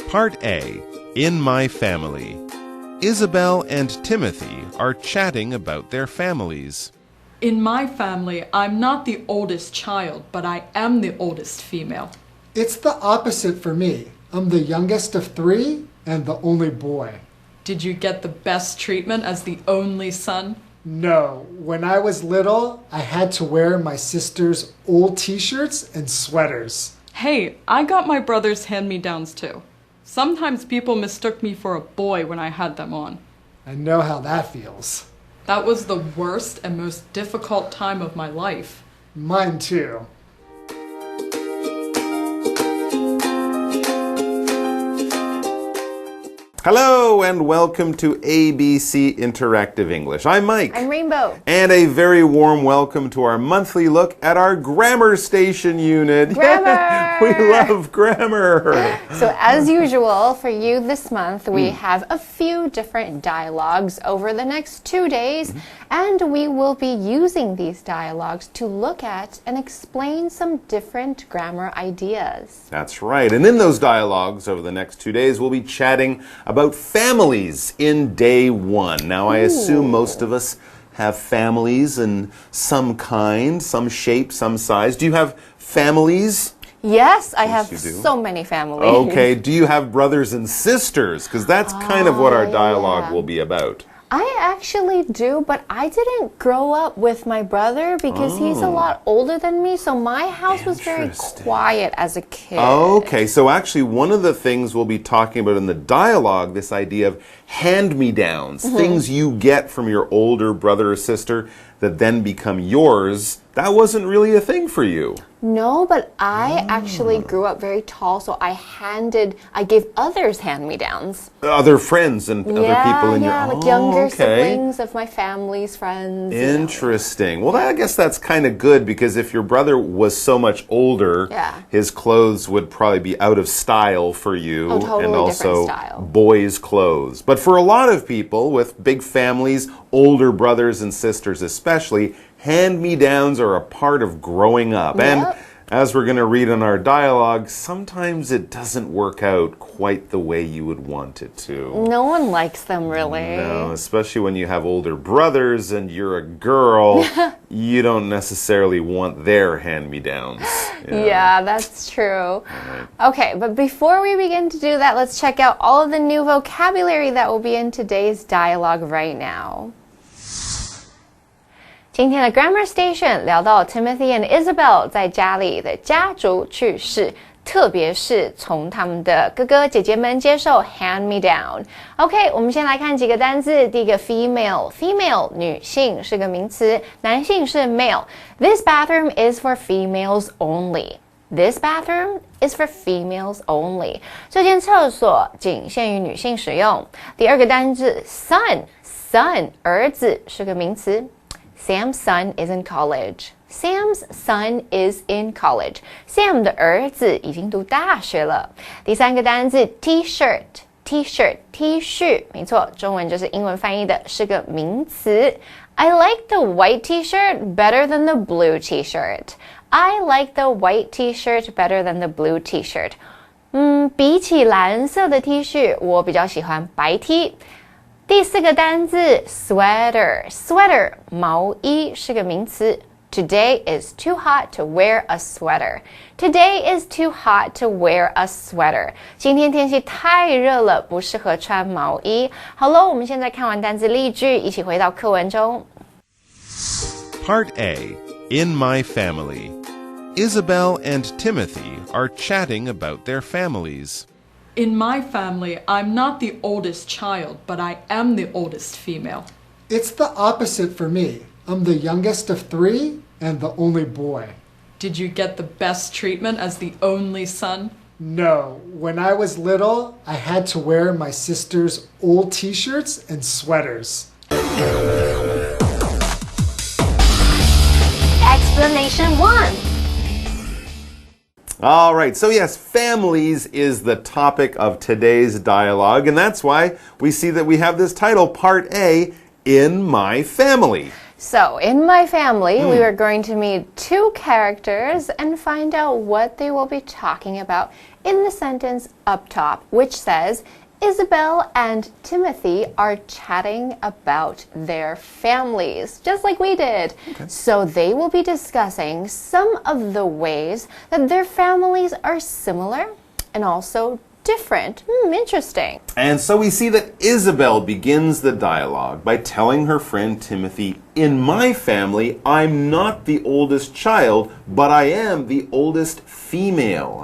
Part A. In my family. Isabel and Timothy are chatting about their families. In my family, I'm not the oldest child, but I am the oldest female. It's the opposite for me. I'm the youngest of three and the only boy. Did you get the best treatment as the only son? No, when I was little, I had to wear my sister's old t-shirts and sweaters. Hey, I got my brother's hand-me-downs too. Sometimes people mistook me for a boy when I had them on. I know how that feels. That was the worst and most difficult time of my life. Mine too. Hello and welcome to ABC Interactive English. I'm Mike. I'm Rainbow. And a very warm welcome to our monthly look at our Grammar Station unit. Grammar! We love grammar. So as usual, for you this month, we have a few different dialogues over the next 2 days, and we will be using these dialogues to look at and explain some different grammar ideas. That's right. And in those dialogues over the next 2 days, we'll be chatting about families in day one. Now, I assume most of us have families in some kind, some shape, some size. Do you have families? Yes, I have you do. so many families. Okay. Do you have brothers and sisters? Because that's kind of what our dialogue will be about. I actually do, but I didn't grow up with my brother because he's a lot older than me, so my house was very quiet as a kid. Okay, so actually one of the things we'll be talking about in the dialogue, this idea of hand-me-downs, things you get from your older brother or sister that then become yours, that wasn't really a thing for you. No, but I actually grew up very tall, so I gave others hand-me-downs. Other friends and other people in your... like younger siblings of my family's friends. Interesting. Well, I guess that's kind of good because if your brother was so much older, his clothes would probably be out of style for you. Totally and also different style. Boys' clothes. But for a lot of people with big families, older brothers and sisters especially, hand-me-downs are a part of growing up. And as we're going to read in our dialogue, sometimes it doesn't work out quite the way you would want it to. No one likes them, really. No, especially when you have older brothers and you're a girl, you don't necessarily want their hand-me-downs. Yeah, that's true. Okay, but before we begin to do that, let's check out all of the new vocabulary that will be in today's dialogue right now. 今天的 Grammar Station 聊到 Timothy and Isabel 在家里的家族趣事，特别是从他们的哥哥姐姐们接受 hand-me-down。OK， 我们先来看几个单字。第一个 female，female 女性是个名词，男性是 male。This bathroom is for females only. This bathroom is for females only. 这间厕所仅限于女性使用。第二个单字 son，son 儿子是个名词。Sam's son is in college. Sam's son is in college. Sam 的儿子已经读大学了。第三个单字 t-shirt T 恤，没错，中文就是英文翻译的，是个名词。I like the white t-shirt better than the blue t-shirt. I like the white t-shirt better than the blue t-shirt. 比起蓝色的 T 恤，我比较喜欢白 T。第四个单字 sweater 毛衣是个名词。Today is too hot to wear a sweater. Today is too hot to wear a sweater. 今天天气太热了，不适合穿毛衣。好了，我们现在看完单字例句，一起回到课文中。Part A. In my family. Isabel and Timothy are chatting about their families. In my family, I'm not the oldest child, but I am the oldest female. It's the opposite for me. I'm the youngest of three and the only boy. Did you get the best treatment as the only son? No, when I was little, I had to wear my sister's old t-shirts and sweaters. Explanation 1. All right, so yes, families is the topic of today's dialogue, and that's why we see that we have this title, Part A, In My Family. So, in my family, we are going to meet two characters and find out what they will be talking about in the sentence up top, which says, Isabel and Timothy are chatting about their families, just like we did. Okay. So they will be discussing some of the ways that their families are similar and also different. Interesting. And so we see that Isabel begins the dialogue by telling her friend Timothy, in my family, I'm not the oldest child, but I am the oldest female.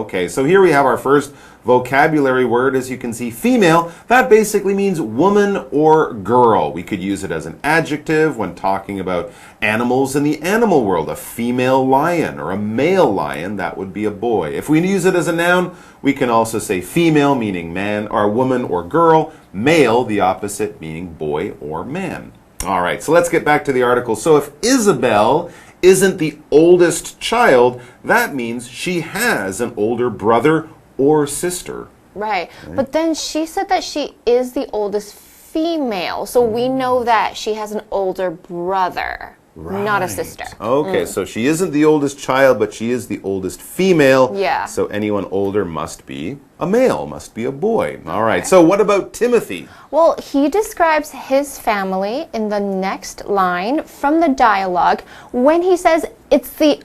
Okay, so here we have our first vocabulary word, as you can see, female. That basically means woman or girl. We could use it as an adjective when talking about animals in the animal world. A female lion or a male lion, that would be a boy. If we use it as a noun, we can also say female, meaning man, or woman or girl. Male, the opposite, meaning boy or man. All right, so let's get back to the article. So if Isabel isn't the oldest child, that means she has an older brother or sister. Right. But then she said that she is the oldest female. So we know that she has an older brother, not a sister. Okay, so she isn't the oldest child, but she is the oldest female. Yeah. So anyone older must be a male, must be a boy. All right, so what about Timothy? Well, he describes his family in the next line from the dialogue when he says it's the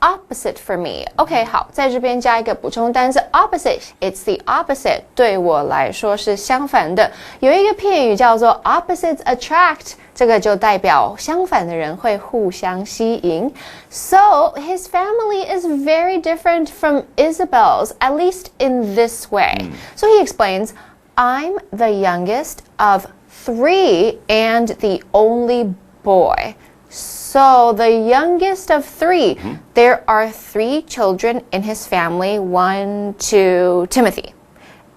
opposite for me. OK, 好，在这边加一个补充单词 opposite. It's the opposite. 对我来说是相反的。有一个片语叫做 opposites attract. 这个就代表相反的人会互相吸引。So his family is very different from Isabel's, at least in this way. So he explains, I'm the youngest of 3 and the only boy. So the youngest of 3, there are 3 children in his family, 1 to Timothy,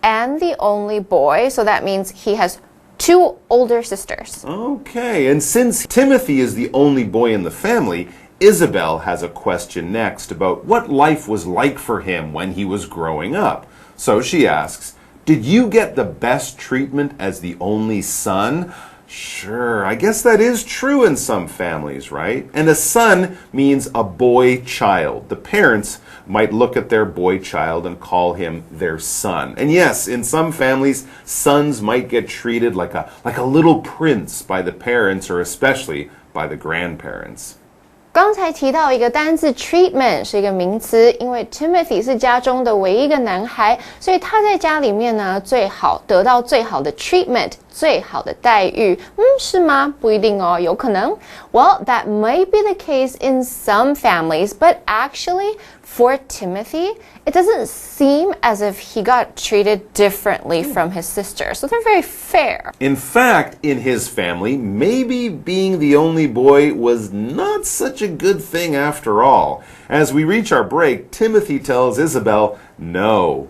and the only boy, so that means he has 2 older sisters. Okay, and since Timothy is the only boy in the family, Isabel has a question next about what life was like for him when he was growing up. So she asks, did you get the best treatment as the only son? Sure, I guess that is true in some families, right? And a son means a boy child. The parents might look at their boy child and call him their son. And yes, in some families, sons might get treated like a little prince by the parents or especially by the grandparents. 刚才提到一个单字 treatment 是一个名词，因为 Timothy 是家中的唯一一个男孩，所以他在家里面呢最好得到最好的 treatment， 最好的待遇。是吗？不一定哦，有可能。Well, that may be the case in some families, but actually for Timothy, it doesn't seem as if he got treated differently from his sister. So they're very fair. In fact, in his family, maybe being the only boy was not such a good thing after all. As we reach our break, Timothy tells Isabel, no,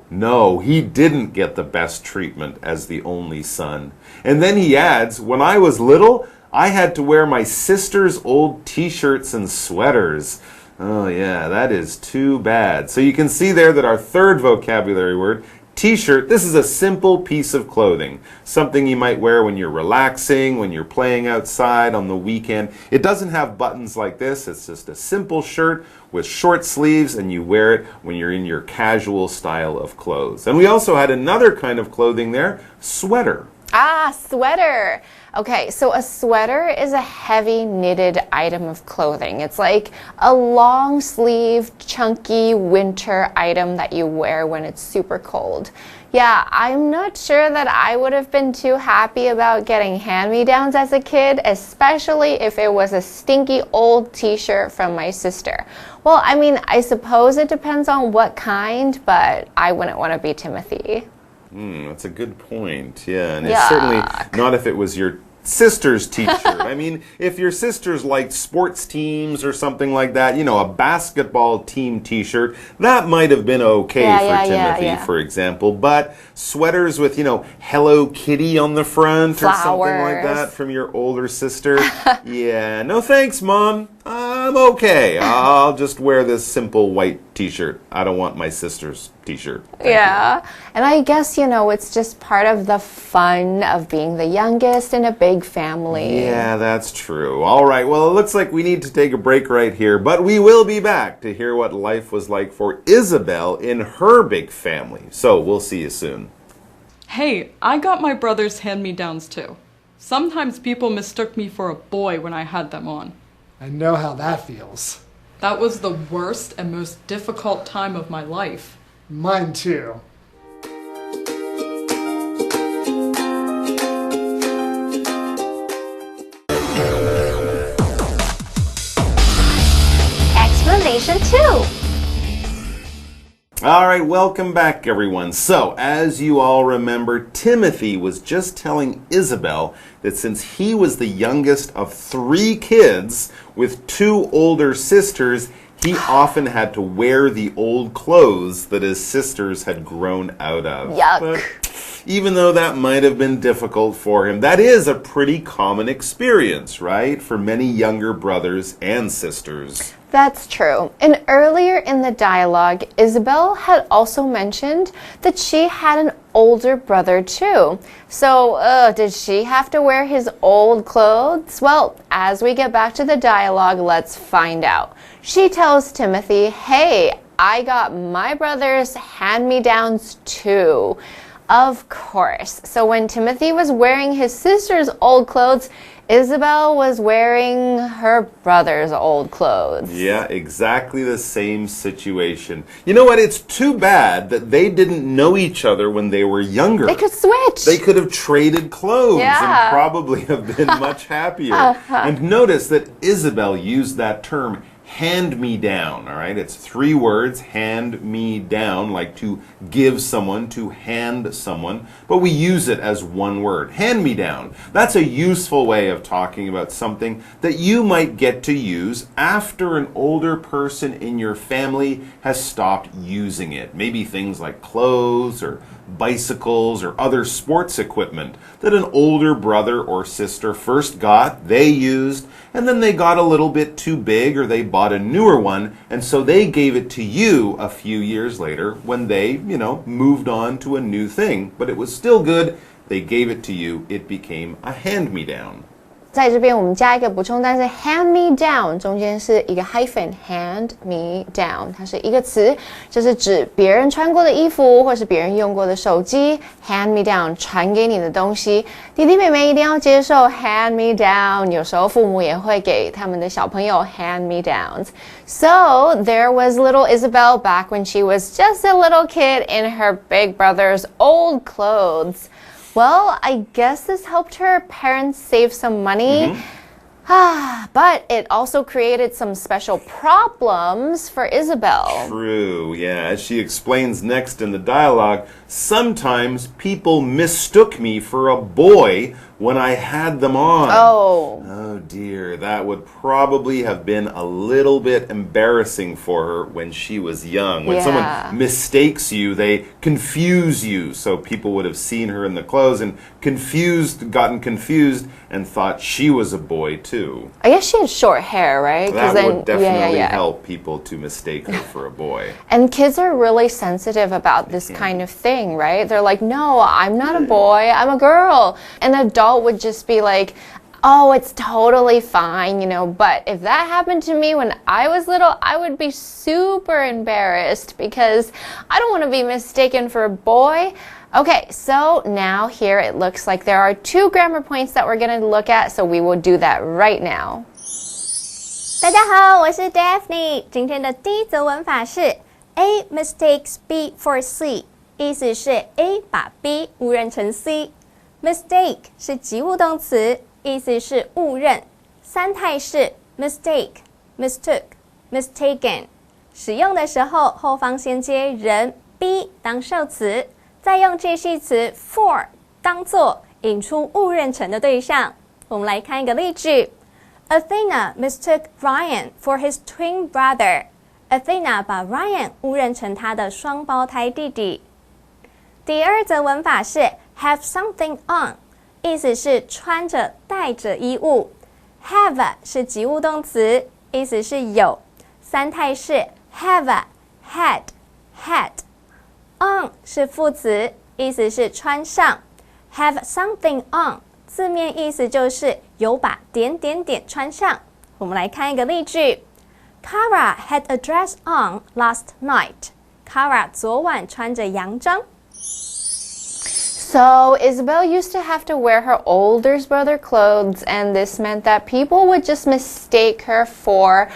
he didn't get the best treatment as the only son. And then he adds, when I was little, I had to wear my sister's old t-shirts and sweaters. Oh yeah, that is too bad. So you can see there that our third vocabulary word, t-shirt, this is a simple piece of clothing. Something you might wear when you're relaxing, when you're playing outside on the weekend. It doesn't have buttons like this. It's just a simple shirt with short sleeves, and you wear it when you're in your casual style of clothes. And we also had another kind of clothing there, sweater. Sweater. Okay, so a sweater is a heavy knitted item of clothing. It's like a long sleeve, chunky winter item that you wear when it's super cold. Yeah, I'm not sure that I would have been too happy about getting hand-me-downs as a kid, especially if it was a stinky old t-shirt from my sister. Well, I mean, I suppose it depends on what kind, but I wouldn't want to be Timothy. That's a good point. Yeah, and it's certainly not if it was your sister's t-shirt. I mean, if your sister's liked sports teams or something like that, you know, a basketball team t-shirt, that might have been okay for Timothy, for example. But sweaters with, you know, Hello Kitty on the front or something like that from your older sister, yeah, no thanks, Mom. I'm okay. I'll just wear this simple white t-shirt. I don't want my sister's t-shirt. Yeah. And I guess, it's just part of the fun of being the youngest in a big family. Yeah, that's true. All right, well, it looks like we need to take a break right here, but we will be back to hear what life was like for Isabel in her big family. So we'll see you soon. Hey, I got my brother's hand-me-downs too. Sometimes people mistook me for a boy when I had them on. I know how that feels. That was the worst and most difficult time of my life. Mine too. Explanation 2. All right, welcome back, everyone. So, as you all remember, Timothy was just telling Isabel that since he was the youngest of 3 kids with 2 older sisters, he often had to wear the old clothes that his sisters had grown out of. Yuck. But even though that might have been difficult for him, that is a pretty common experience, right? For many younger brothers and sisters. That's true. And earlier in the dialogue, Isabel had also mentioned that she had an older brother too. So, did she have to wear his old clothes? Well, as we get back to the dialogue, let's find out. She tells Timothy, hey, I got my brother's hand-me-downs too. Of course. So when Timothy was wearing his sister's old clothes, Isabel was wearing her brother's old clothes. Yeah, exactly the same situation. You know what? It's too bad that they didn't know each other when they were younger. They could switch. They could have traded clothes Yeah. and probably have been much happier. And notice that Isabel used that term, hand me down, all right? It's 3 words, hand me down, like to give someone, to hand someone, but we use it as one word, hand me down. That's a useful way of talking about something that you might get to use after an older person in your family has stopped using it. Maybe things like clothes or bicycles or other sports equipment that an older brother or sister first got, they used, and then they got a little bit too big or they bought a newer one, and so they gave it to you a few years later when they, moved on to a new thing. But it was still good. They gave it to you. It became a hand-me-down. 在这边我们加一个补充单词 hand me down， 中间是一个 hyphen hand me down， 它是一个词，就是指别人穿过的衣服或是别人用过的手机 hand me down， 传给你的东西。弟弟妹妹一定要接受 hand me down， 有时候父母也会给他们的小朋友 hand me downs. So there was little Isabel back when she was just a little kid in her big brother's old clothes. Well, I guess this helped her parents save some money. But it also created some special problems for Isabel. True, yeah. As she explains next in the dialogue, sometimes people mistook me for a boy when I had them on. Oh dear, that would probably have been a little bit embarrassing for her when she was young. When someone mistakes you, they confuse you. So people would have seen her in the clothes and gotten confused and thought she was a boy too. I guess she had short hair, right? That would definitely help people to mistake her for a boy. And kids are really sensitive about this kind of thing, right? They're like, no, I'm not a boy, I'm a girl. An adult would just be like, oh, it's totally fine, but if that happened to me when I was little, I would be super embarrassed because I don't want to be mistaken for a boy. Okay, so now here it looks like there are 2 grammar points that we're going to look at, so we will do that right now. 大家好，我是 Daphne。今天的第一则文法是 A mistakes B for C， 意思是 A 把 B 误认成 C。Mistake 是及物动词，意思是误认。3态是 mistake、mistook、mistaken。使用的时候，后方先接人 B 当受词，再用介系词 for 当作引出误认成的对象。我们来看一个例句。Athena mistook Ryan for his twin brother. Athena 把 Ryan 误认成他的双胞胎弟弟。第二则文法是 have something on， 意思是穿着带着衣物。have 是及物动词，意思是有。3态是 have、had、had。On 是副词，意思是穿上。Have something on 字面意思就是有把点点点穿上。我们来看一个例句 Kara had a dress on last night. Kara 昨晚穿着洋装。So Isabel used to have to wear her older brother clothes, and this meant that people would just mistake her for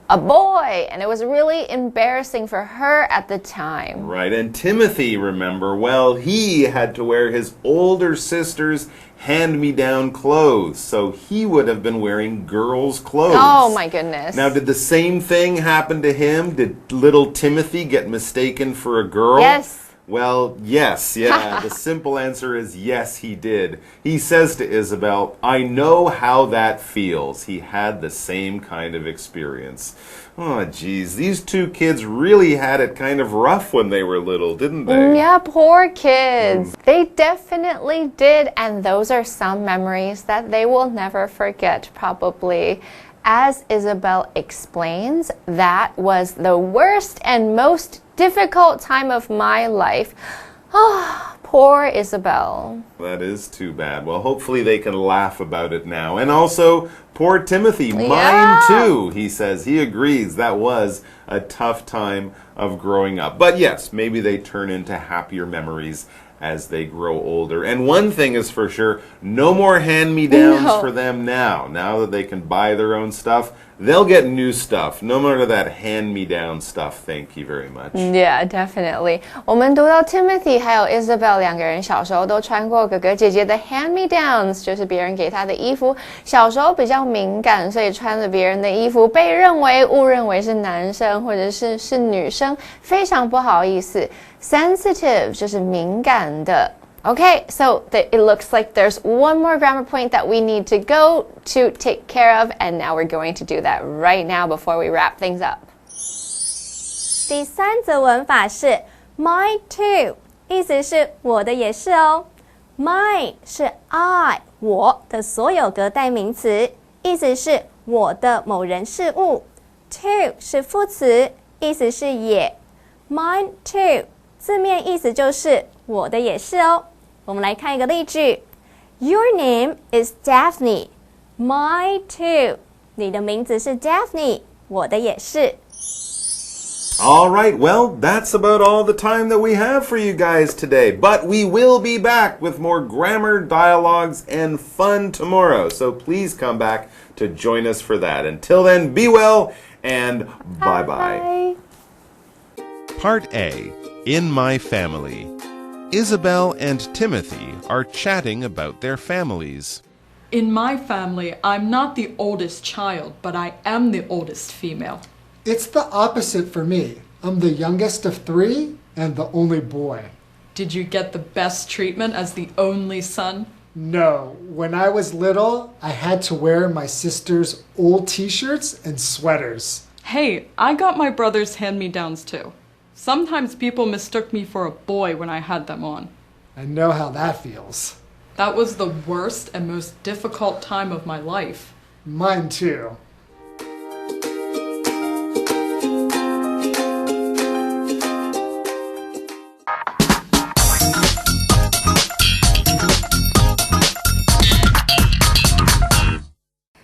a boy, and it was really embarrassing for her at the time. Right, and Timothy, remember, well, he had to wear his older sister's hand-me-down clothes, so he would have been wearing girls' clothes. Oh my goodness. Now, did the same thing happen to him? Did little Timothy get mistaken for a girl? Yes. Well, yes, yeah. The simple answer is yes, he did. He says to Isabel, I know how that feels. He had the same kind of experience. Oh, geez, these two kids really had it kind of rough when they were little, didn't they? Yeah, poor kids. They definitely did, and those are some memories that they will never forget, probably. As Isabel explains, that was the worst and most difficult time of my life. Oh, poor Isabel. That is too bad. Well, hopefully they can laugh about it now. And also, poor Timothy, mine too, he says. He agrees that was a tough time of growing up. But yes, maybe they turn into happier memories as they grow older. And one thing is for sure, no more hand-me-downs for them now. Now that they can buy their own stuff, they'll get new stuff. No more of that hand-me-down stuff. Thank you very much. Yeah, definitely. 我们读到 Timothy 还有 Isabel 两个人小时候都穿过哥哥姐姐的 hand-me-downs， 就是别人给他的衣服。小时候比较敏感，所以穿着别人的衣服被误认为是男生或者是女生，非常不好意思。Sensitive 就是敏感的。Okay, so it looks like there's one more grammar point that we need to go to take care of, and now we're going to do that right now before we wrap things up. 第三则文法是 mine too， 意思是我的也是哦。mine 是 I 我的所有格代名词，意思是我的某人事物。too 是副词，意思是也。mine too 字面意思就是我的也是哦。我们来看一个例句 Your name is Daphne. Mine too. 你的名字是 Daphne. 我的也是。All right, well, that's about all the time that we have for you guys today. But we will be back with more grammar, dialogues, and fun tomorrow. So please come back to join us for that. Until then, be well and bye-bye. Part A, In My Family. Isabel and Timothy are chatting about their families. In my family, I'm not the oldest child, but I am the oldest female. It's the opposite for me. I'm the youngest of 3 and the only boy. Did you get the best treatment as the only son? No, when I was little, I had to wear my sister's old t-shirts and sweaters. Hey, I got my brother's hand-me-downs too. Sometimes people mistook me for a boy when I had them on. I know how that feels. That was the worst and most difficult time of my life. Mine too.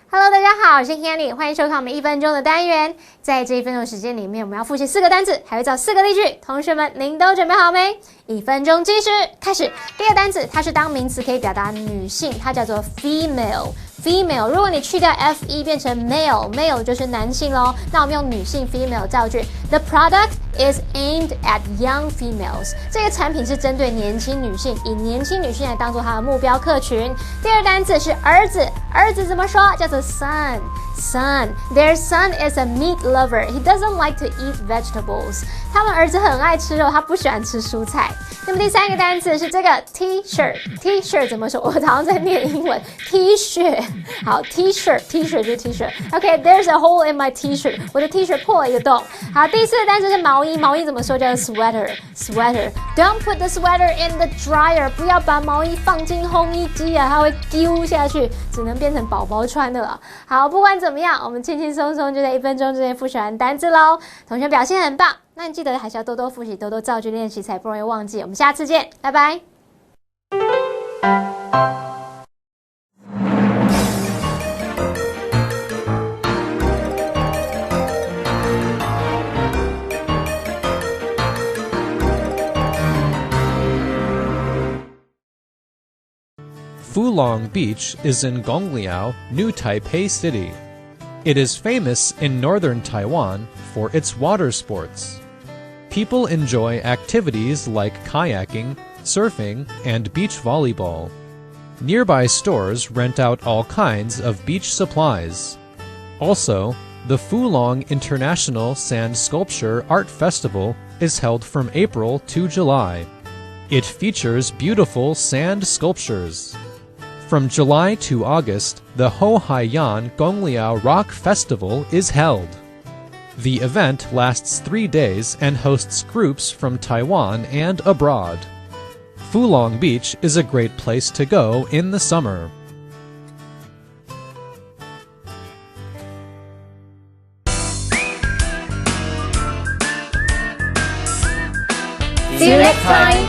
Hello， 大家好，我是 Hanny， 欢迎收看我们1分钟的单元。在这1分钟的时间里面，我们要复习4个单词，还会造4个例句。同学们，您都准备好没？1分钟计时开始。第一个单词，它是当名词，可以表达女性，它叫做 female。female， 如果你去掉 fe 变成 male 就是男性咯。那我们用女性 female 造句 ，The product is aimed at young females。这个产品是针对年轻女性，以年轻女性来当做它的目标客群。第二单词是儿子，儿子怎么说？叫做 son。Son, their son is a meat lover. He doesn't like to eat vegetables. 他们儿子很爱吃肉，他不喜欢吃蔬菜。那么第三个单词是这个 T-shirt 怎么说？我好像在念英文 T 恤。好 T-shirt 就是 T-shirt。OK, there's a hole in my T-shirt. 我的 T-shirt 破了一个洞。好，第四个单词是毛衣，毛衣怎么说？叫做 sweater。Don't put the sweater in the dryer. 不要把毛衣放进烘衣机啊，它会丢下去，只能变成宝宝穿的了。好，不管怎么样，我们轻轻松松就在1分钟之内复习完单字喽。同学表现很棒。那你记得还是要多多复习，多多造句练习，才不容易忘记。我们下次见，拜拜。Fulong Beach is in Gongliao, New Taipei City. It is famous in northern Taiwan for its water sports. People enjoy activities like kayaking, surfing, and beach volleyball. Nearby stores rent out all kinds of beach supplies. Also, the Fulong International Sand Sculpture Art Festival is held from April to July. It features beautiful sand sculptures. From July to August, the Ho Haiyan Gongliao Rock Festival is held. The event lasts 3 days and hosts groups from Taiwan and abroad. Fulong Beach is a great place to go in the summer. See you next time.